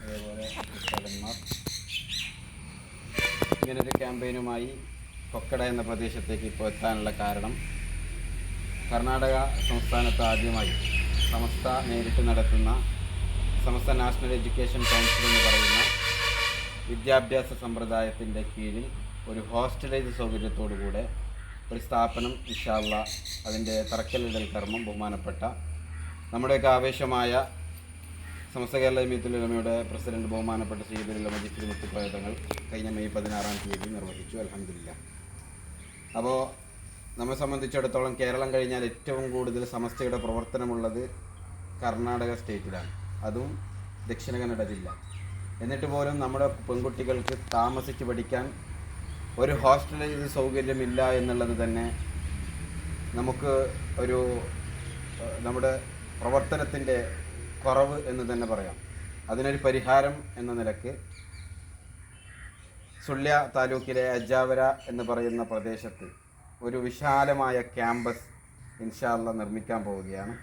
അതേപോലെ ഉസ്താദന്മാർ ഇങ്ങനൊരു ക്യാമ്പയിനുമായി കൊക്കട എന്ന പ്രദേശത്തേക്ക് ഇപ്പോൾ എത്താനുള്ള കാരണം, കർണാടക സംസ്ഥാനത്ത് ആദ്യമായി സമസ്ത നേരിട്ട് നടത്തുന്ന സമസ്ത നാഷണൽ എഡ്യൂക്കേഷൻ കൗൺസിൽ എന്ന് പറയുന്ന വിദ്യാഭ്യാസ സമ്പ്രദായത്തിൻ്റെ കീഴിൽ ഒരു ഹോസ്റ്റലൈസ് സൗകര്യത്തോടുകൂടെ ഒരു സ്ഥാപനം ഇൻഷാ അല്ലാഹ് അതിൻ്റെ തറക്കല്ലിടൽ കർമ്മം ബഹുമാനപ്പെട്ട നമ്മുടെയൊക്കെ ആവേശമായ സമസ്ത കേരള ജമിയത്തുൽ ഉലമയുടെ പ്രസിഡന്റ് ബഹുമാനപ്പെട്ട സയ്യിദുൽ മജീദ് മുത്തുപ്രയതങ്ങൾ കഴിഞ്ഞ മെയ് 16 നിർവഹിച്ചു. അൽഹംദുലില്ലാഹ്. അപ്പോൾ നമ്മെ സംബന്ധിച്ചിടത്തോളം കേരളം കഴിഞ്ഞാൽ ഏറ്റവും കൂടുതൽ സമസ്തയുടെ പ്രവർത്തനമുള്ളത് കർണാടക സ്റ്റേറ്റിലാണ്, അതും ദക്ഷിണ കന്നഡ ജില്ല. എന്നിട്ട് പോലും നമ്മുടെ പെൺകുട്ടികൾക്ക് താമസിച്ച് പഠിക്കാൻ ഒരു ഹോസ്റ്റലൈസ് സൗകര്യമില്ല എന്നുള്ളത് തന്നെ നമുക്ക് ഒരു നമ്മുടെ പ്രവർത്തനത്തിൻ്റെ കുറവ് എന്ന് തന്നെ പറയാം. അതിനൊരു പരിഹാരം എന്ന നിലക്ക് സുള്യ താലൂക്കിലെ അജാവര എന്ന് പറയുന്ന പ്രദേശത്ത് ഒരു വിശാലമായ ക്യാമ്പസ് ഇൻഷാ അല്ലാഹ് നിർമ്മിക്കാൻ പോവുകയാണ്.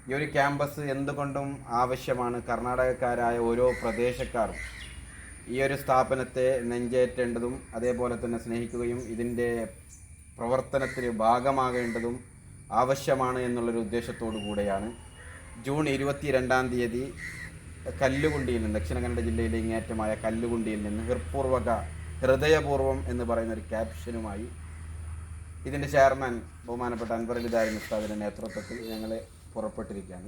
ഈ ഒരു ക്യാമ്പസ് എന്തുകൊണ്ടും ആവശ്യമാണ്. കർണാടകക്കാരായ ഓരോ പ്രദേശക്കാരും ഈ ഒരു സ്ഥാപനത്തെ നെഞ്ചേറ്റേണ്ടതും അതേപോലെ തന്നെ സ്നേഹിക്കുകയും ഇതിൻ്റെ പ്രവർത്തനത്തിന് ഭാഗമാകേണ്ടതും ആവശ്യമാണ് എന്നുള്ളൊരു ഉദ്ദേശത്തോടു കൂടെയാണ് ജൂൺ 22 കല്ലുകുണ്ടിയിൽ നിന്ന്, ദക്ഷിണ കന്നഡ ജില്ലയിലെ ഇങ്ങേറ്റമായ കല്ലുകുണ്ടിയിൽ നിന്ന് ഹൃദയപൂർവ്വം എന്ന് പറയുന്ന ഒരു ക്യാപ്ഷനുമായി ഇതിൻ്റെ ചെയർമാൻ ബഹുമാനപ്പെട്ട അൻവർ അലി ദാരിമി ഉസ്താദിൻ്റെ നേതൃത്വത്തിൽ ഞങ്ങൾ പുറപ്പെട്ടിരിക്കുകയാണ്.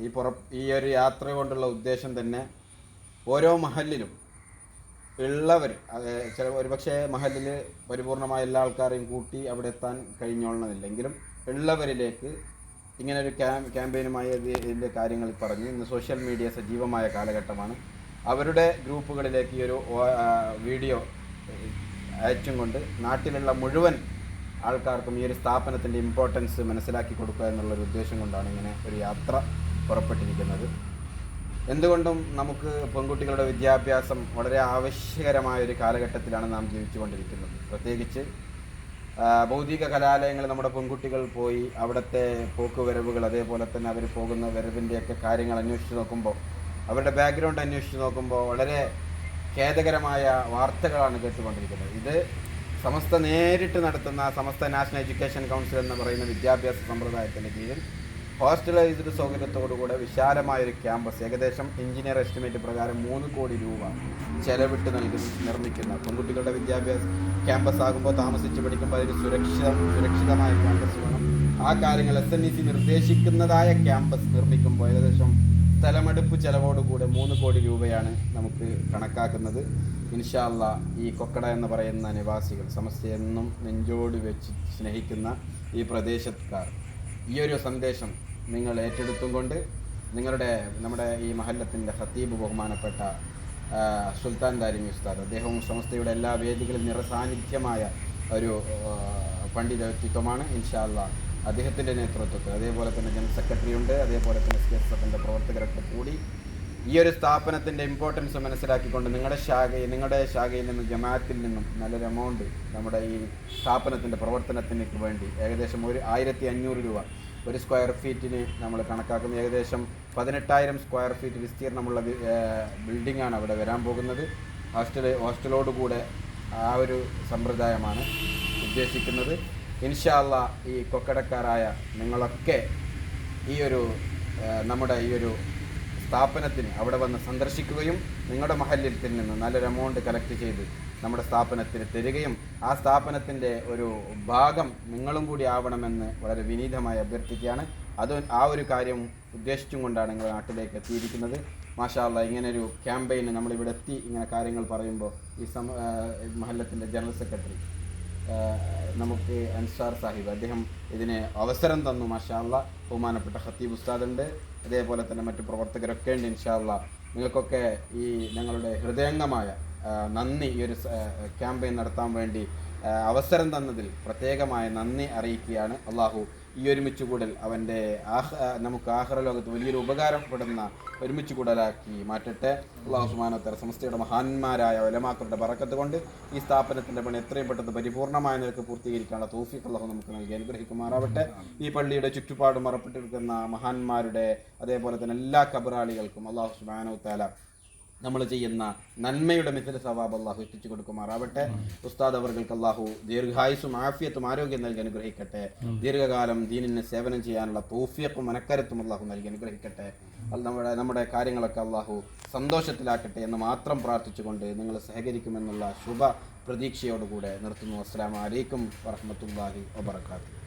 ഈ ഒരു യാത്ര കൊണ്ടുള്ള ഉദ്ദേശം തന്നെ ഓരോ മഹല്ലിലും ഉള്ളവർ, ഒരുപക്ഷെ മഹല്ലിൽ പരിപൂർണമായ എല്ലാ ആൾക്കാരെയും കൂട്ടി അവിടെ എത്താൻ കഴിഞ്ഞോളണമെന്നില്ലെങ്കിലും ഉള്ളവരിലേക്ക് ഇങ്ങനൊരു ക്യാമ്പയിനുമായി ഇതിൻ്റെ കാര്യങ്ങൾ പറഞ്ഞ് ഇന്ന് സോഷ്യൽ മീഡിയ സജീവമായ കാലഘട്ടമാണ്. അവരുടെ ഗ്രൂപ്പുകളിലേക്ക് ഈ ഒരു വീഡിയോ അയച്ചും കൊണ്ട് നാട്ടിലുള്ള മുഴുവൻ ആൾക്കാർക്കും ഈ ഒരു സ്ഥാപനത്തിൻ്റെ ഇമ്പോർട്ടൻസ് മനസ്സിലാക്കി കൊടുക്കുക എന്നുള്ളൊരു ഉദ്ദേശം കൊണ്ടാണ് ഇങ്ങനെ ഒരു യാത്ര പുറപ്പെട്ടിരിക്കുന്നത്. എന്തുകൊണ്ടും നമുക്ക് പെൺകുട്ടികളുടെ വിദ്യാഭ്യാസം വളരെ ആവശ്യകരമായ ഒരു കാലഘട്ടത്തിലാണ് നാം ജീവിച്ചു കൊണ്ടിരിക്കുന്നത്. പ്രത്യേകിച്ച് ഭൗതിക കലാലയങ്ങൾ നമ്മുടെ പെൺകുട്ടികൾ പോയി അവിടുത്തെ പോക്കുവരവുകൾ, അതേപോലെ തന്നെ അവർ പോകുന്ന വരവിൻ്റെയൊക്കെ കാര്യങ്ങൾ അന്വേഷിച്ച് നോക്കുമ്പോൾ, അവരുടെ ബാക്ക്ഗ്രൗണ്ട് അന്വേഷിച്ച് നോക്കുമ്പോൾ വളരെ ഖേദകരമായ വാർത്തകളാണ് കേട്ടുകൊണ്ടിരിക്കുന്നത്. ഇത് സമസ്ത നേരിട്ട് നടത്തുന്ന സമസ്ത നാഷണൽ എഡ്യൂക്കേഷൻ കൗൺസിൽ എന്ന് പറയുന്ന വിദ്യാഭ്യാസ സമ്പ്രദായത്തിൻ്റെ കീഴിൽ ഹോസ്റ്റലൈസ്ഡ് സൗകര്യത്തോടുകൂടെ വിശാലമായൊരു ക്യാമ്പസ്, ഏകദേശം എഞ്ചിനീയർ എസ്റ്റിമേറ്റ് പ്രകാരം 3 കോടി രൂപ ചെലവിട്ട് നിർമ്മിക്കുന്ന പെൺകുട്ടികളുടെ വിദ്യാഭ്യാസ ക്യാമ്പസ് ആകുമ്പോൾ താമസിച്ച് പഠിക്കുമ്പോൾ അതിന് സുരക്ഷിതമായ ക്യാമ്പസ് വേണം. ആ കാര്യങ്ങൾ SNEC നിർദ്ദേശിക്കുന്നതായ ക്യാമ്പസ് നിർമ്മിക്കുമ്പോൾ ഏകദേശം സ്ഥലമെടുപ്പ് ചെലവോടുകൂടെ 3 കോടി രൂപയാണ് നമുക്ക് കണക്കാക്കുന്നത്. ഇൻഷാ അല്ലാഹ് ഈ കൊക്കട എന്ന് പറയുന്ന നിവാസികൾ, സമസ്തയെന്നും നെഞ്ചോട് വെച്ച് സ്നേഹിക്കുന്ന ഈ പ്രദേശക്കാർ ഈ ഒരു സന്ദേശം നിങ്ങൾ ഏറ്റെടുത്തും കൊണ്ട് നമ്മുടെ ഈ മഹല്ലത്തിൻ്റെ ഖത്തീബ് ബഹുമാനപ്പെട്ട സുൽത്താൻ ദാരിമി ഉസ്താദ്, അദ്ദേഹവും സമസ്തയുടെ എല്ലാ വേദികളിൽ നിറസാന്നിധ്യമായ ഒരു പണ്ഡിത വ്യക്തിത്വമാണ്. ഇൻഷാ അല്ലാഹ് അദ്ദേഹത്തിൻ്റെ നേതൃത്വത്തിൽ, അതേപോലെ തന്നെ ജനറൽ സെക്രട്ടറി ഉണ്ട്, അതേപോലെ തന്നെ SKSF പ്രവർത്തകരൊക്കെ കൂടി ഈ ഒരു സ്ഥാപനത്തിൻ്റെ ഇമ്പോർട്ടൻസ് മനസ്സിലാക്കിക്കൊണ്ട് നിങ്ങളുടെ ശാഖയിൽ നിന്നും ജമാഅത്തിൽ നിന്നും നല്ലൊരു എമൗണ്ട് നമ്മുടെ ഈ സ്ഥാപനത്തിൻ്റെ പ്രവർത്തനത്തിന് വേണ്ടി ഏകദേശം 1500 രൂപ ഒരു സ്ക്വയർ ഫീറ്റിന് നമ്മൾ കണക്കാക്കുന്നത്. ഏകദേശം 18,000 സ്ക്വയർ ഫീറ്റ് വിസ്തീർണമുള്ള ബിൽഡിങ്ങാണ് അവിടെ വരാൻ പോകുന്നത്. ഹോസ്റ്റലോടുകൂടെ ആ ഒരു സമ്പ്രദായമാണ് ഉദ്ദേശിക്കുന്നത്. ഇൻഷാ അല്ലാഹ് ഈ കൊക്കടക്കാരായ നിങ്ങളൊക്കെ ഈ ഒരു നമ്മുടെ ഈ ഒരു സ്ഥാപനത്തിന് അവിടെ വന്ന് സന്ദർശിക്കുകയും നിങ്ങളുടെ മഹല്ലിൽ നിന്ന് നല്ലൊരു എമൗണ്ട് കളക്ട് ചെയ്ത് നമ്മുടെ സ്ഥാപനത്തിന് തരികയും ആ സ്ഥാപനത്തിൻ്റെ ഒരു ഭാഗം നിങ്ങളും കൂടി ആവണമെന്ന് വളരെ വിനീതമായി അഭ്യർത്ഥിക്കുകയാണ്. ആ ഒരു കാര്യം ഉദ്ദേശിച്ചും കൊണ്ടാണ് നിങ്ങൾ നാട്ടിലേക്ക് എത്തിയിരിക്കുന്നത്. മാഷാ അല്ലാഹ് ഇങ്ങനൊരു ക്യാമ്പയിന് നമ്മളിവിടെ എത്തി ഇങ്ങനെ കാര്യങ്ങൾ പറയുമ്പോൾ ഈ മഹല്ലത്തിൻ്റെ ജനറൽ സെക്രട്ടറി നമുക്ക് അൻസാർ സാഹിബ്, അദ്ദേഹം ഇതിന് അവസരം തന്നു. മാഷാ അല്ലാഹ് ബഹുമാനപ്പെട്ട ഖത്തീബ് ഉസ്താദുണ്ട്, അതേപോലെ തന്നെ മറ്റു പ്രവർത്തകരൊക്കെ ഉണ്ട്. ഇൻഷാ അല്ലാഹ് നിങ്ങൾക്കൊക്കെ ഈ ഞങ്ങളുടെ ഹൃദയംഗമായ നന്ദി, ഈ ഒരു ക്യാമ്പയിൻ നടത്താൻ വേണ്ടി അവസരം തന്നതിൽ പ്രത്യേകമായ നന്ദി അറിയിക്കുകയാണ്. അള്ളാഹു ഈ ഒരുമിച്ച് കൂടൽ അവൻ്റെ നമുക്ക് ആഖിറ ലോകത്ത് വലിയൊരു ഉപകാരപ്പെടുന്ന ഒരുമിച്ച് കൂടലാക്കി മാറ്റട്ടെ. അള്ളാഹു സുബ്ഹാനഹു വ തആല സമസ്തയുടെ മഹാന്മാരായ ഉലമാക്കളുടെ ബറക്കത്ത് കൊണ്ട് ഈ സ്ഥാപനത്തിൻ്റെ പണി എത്രയും പെട്ടെന്ന് പരിപൂർണമായ നിലക്ക് പൂർത്തീകരിക്കാനുള്ള തൗഫീഖ് അള്ളാഹു നമുക്ക് നൽകി അനുഗ്രഹിക്കുമാറാവട്ടെ. ഈ പള്ളിയുടെ ചുറ്റുപാട് മറപ്പെട്ടിരിക്കുന്ന മഹാന്മാരുടെ അതേപോലെ തന്നെ എല്ലാ കബറാളികൾക്കും അള്ളാഹു സുബ്ഹാനഹു വ തആല നമ്മൾ ചെയ്യുന്ന നന്മയുടെ മിഥില സവാബ് അള്ളാഹു എത്തിച്ചു കൊടുക്കുമാറാവട്ടെ. ഉസ്താദ് അവർക്ക് അള്ളാഹു ദീർഘായുസും ആഫിയത്തും ആരോഗ്യം നൽകി അനുഗ്രഹിക്കട്ടെ. ദീർഘകാലം ദീനിന് സേവനം ചെയ്യാനുള്ള തൗഫീഖും മനക്കരുത്തും അള്ളാഹു നൽകി അനുഗ്രഹിക്കട്ടെ. നമ്മുടെ കാര്യങ്ങളൊക്കെ അള്ളാഹു സന്തോഷത്തിലാക്കട്ടെ എന്ന് മാത്രം പ്രാർത്ഥിച്ചുകൊണ്ട് നിങ്ങൾ സഹകരിക്കുമെന്നുള്ള ശുഭ പ്രതീക്ഷയോടുകൂടെ നിർത്തുന്നു. അസ്സലാമു അലൈക്കും വറഹ്മത്തുള്ളാഹി വബറകാതുഹു.